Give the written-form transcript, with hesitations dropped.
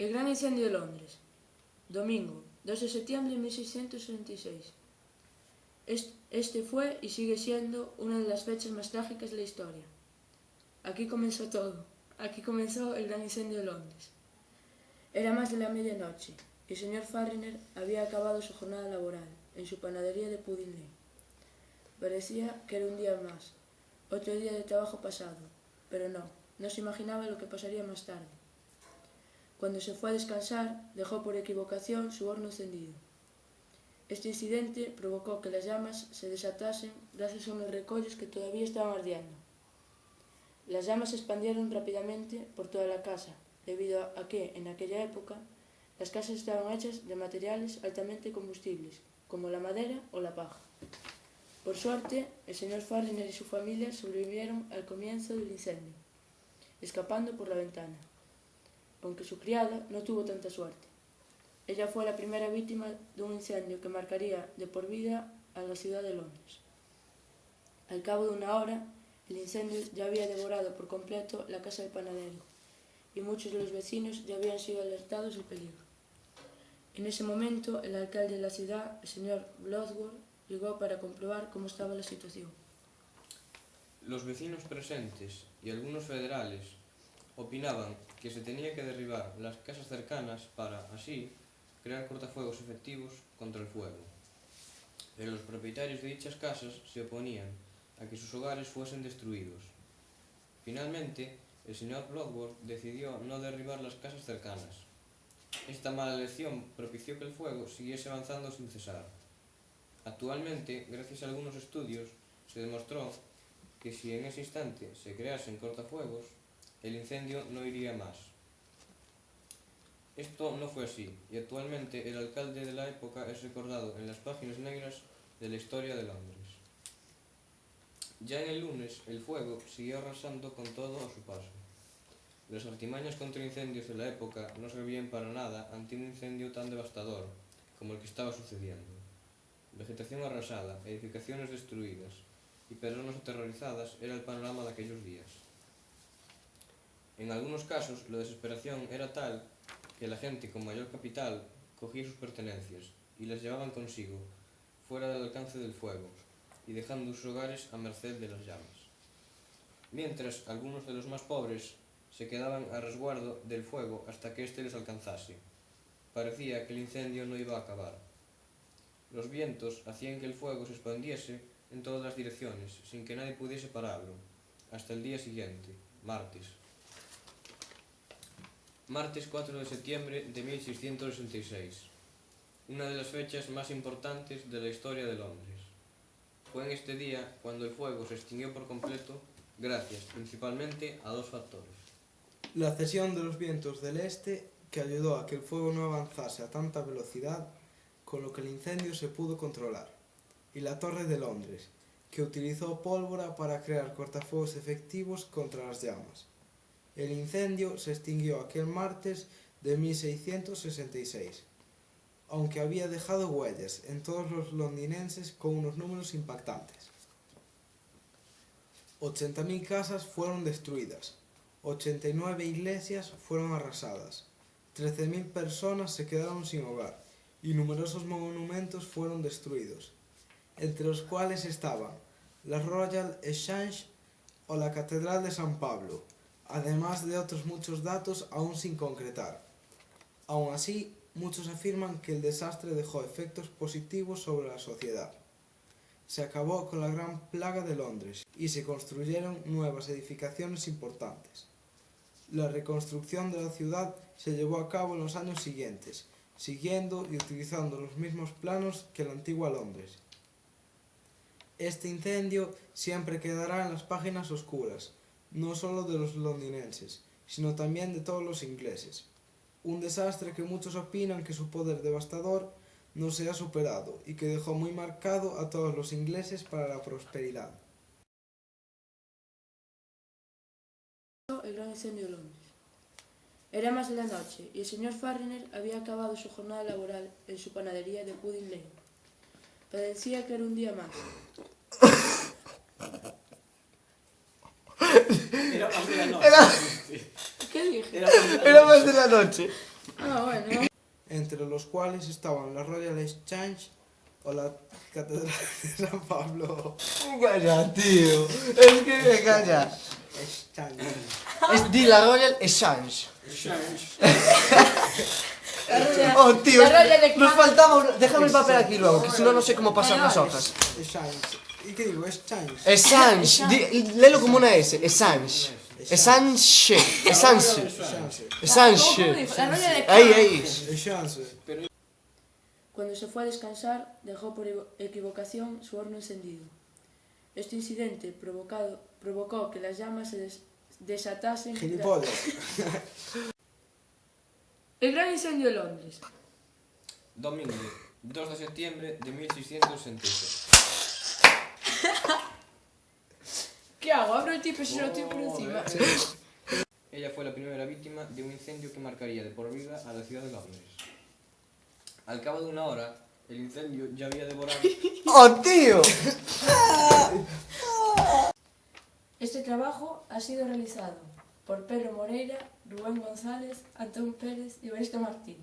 El gran incendio de Londres. Domingo, 2 de septiembre de 1666. Este fue y sigue siendo una de las fechas más trágicas de la historia. Aquí comenzó todo. Aquí comenzó el gran incendio de Londres. Era más de la medianoche y el señor Farriner había acabado su jornada laboral en su panadería de Pudding Lane. Parecía que era un día más, otro día de trabajo pasado, pero no se imaginaba lo que pasaría más tarde. Cuando se fue a descansar, dejó por equivocación su horno encendido. Este incidente provocó que las llamas se desatasen gracias a unos recollos que todavía estaban ardiendo. Las llamas se expandieron rápidamente por toda la casa, debido a que, en aquella época, las casas estaban hechas de materiales altamente combustibles, como la madera o la paja. Por suerte, el señor Farriner y su familia sobrevivieron al comienzo del incendio, escapando por la ventana, aunque su criada no tuvo tanta suerte. Ella fue la primera víctima de un incendio que marcaría de por vida a la ciudad de Londres. Al cabo de una hora, el incendio ya había devorado por completo la casa del panadero, y muchos de los vecinos ya habían sido alertados del peligro. En ese momento, el alcalde de la ciudad, el señor Bloodworth, llegó para comprobar cómo estaba la situación. Los vecinos presentes y algunos federales opinaban que se tenía que derribar las casas cercanas para, así, crear cortafuegos efectivos contra el fuego. Pero los propietarios de dichas casas se oponían a que sus hogares fuesen destruidos. Finalmente, el señor Bloodworth decidió no derribar las casas cercanas. Esta mala elección propició que el fuego siguiese avanzando sin cesar. Actualmente, gracias a algunos estudios, se demostró que si en ese instante se creasen cortafuegos, el incendio no iría más. Esto no fue así, y actualmente el alcalde de la época es recordado en las páginas negras de la historia de Londres. Ya en el lunes, el fuego siguió arrasando con todo a su paso. Las artimañas contra incendios de la época no servían para nada ante un incendio tan devastador como el que estaba sucediendo. Vegetación arrasada, edificaciones destruidas y personas aterrorizadas era el panorama de aquellos días. En algunos casos, la desesperación era tal que la gente con mayor capital cogía sus pertenencias y las llevaban consigo, fuera del alcance del fuego, y dejando sus hogares a merced de las llamas. Mientras, algunos de los más pobres se quedaban a resguardo del fuego hasta que éste les alcanzase. Parecía que el incendio no iba a acabar. Los vientos hacían que el fuego se expandiese en todas las direcciones, sin que nadie pudiese pararlo, hasta el día siguiente, martes. Martes 4 de septiembre de 1666, una de las fechas más importantes de la historia de Londres. Fue en este día cuando el fuego se extinguió por completo, gracias principalmente a dos factores. La cesión de los vientos del este, que ayudó a que el fuego no avanzase a tanta velocidad, con lo que el incendio se pudo controlar, y la Torre de Londres, que utilizó pólvora para crear cortafuegos efectivos contra las llamas. El incendio se extinguió aquel martes de 1666, aunque había dejado huellas en todos los londinenses con unos números impactantes. 80.000 casas fueron destruidas, 89 iglesias fueron arrasadas, 13.000 personas se quedaron sin hogar y numerosos monumentos fueron destruidos, entre los cuales estaban la Royal Exchange o la Catedral de San Pablo, además de otros muchos datos aún sin concretar. Aun así, muchos afirman que el desastre dejó efectos positivos sobre la sociedad. Se acabó con la gran plaga de Londres y se construyeron nuevas edificaciones importantes. La reconstrucción de la ciudad se llevó a cabo en los años siguientes, siguiendo y utilizando los mismos planos que la antigua Londres. Este incendio siempre quedará en las páginas oscuras, no solo de los londinenses, sino también de todos los ingleses. Un desastre que muchos opinan que su poder devastador no se ha superado y que dejó muy marcado a todos los ingleses para la prosperidad. El gran incendio de Londres. Era más de la noche y el señor Farriner había acabado su jornada laboral en su panadería de Pudding Lane. Parecía que era un día más. Era más de la noche. ¿Qué dije? Era más de la Era más de la noche. Ah, bueno. entre los cuales estaban la Royal Exchange o la Catedral de San Pablo. Calla, tío. Es que calla. Exchange. Es di la Royal Exchange. La Royal- Oh, tío, la Royal de nos Cam- faltaba un... Déjame el papel aquí luego, que si no, no sé cómo pasar las hojas. Exchange. ¿Y qué digo? Exchange. Exchange. Léelo como una S. Exchange. Exchange. Exchange. Exchange. Exchange. dijo? La Royal de Ahí, Cam- ahí. Exchange. Cuando se fue a descansar, dejó por equivocación su horno encendido. Este incidente provocó que las llamas se desatasen. Gilipollas. El gran incendio de Londres. Domingo, 2 de septiembre de 1666. ¿Qué hago? Abro el tipo y se lo tiro por encima. Ella fue la primera víctima de un incendio que marcaría de por vida a la ciudad de Londres. Al cabo de una hora, el incendio ya había devorado... ¡Oh, tío! Este trabajo ha sido realizado por Pedro Moreira, Rubén González, Antón Pérez y Evaristo Martín.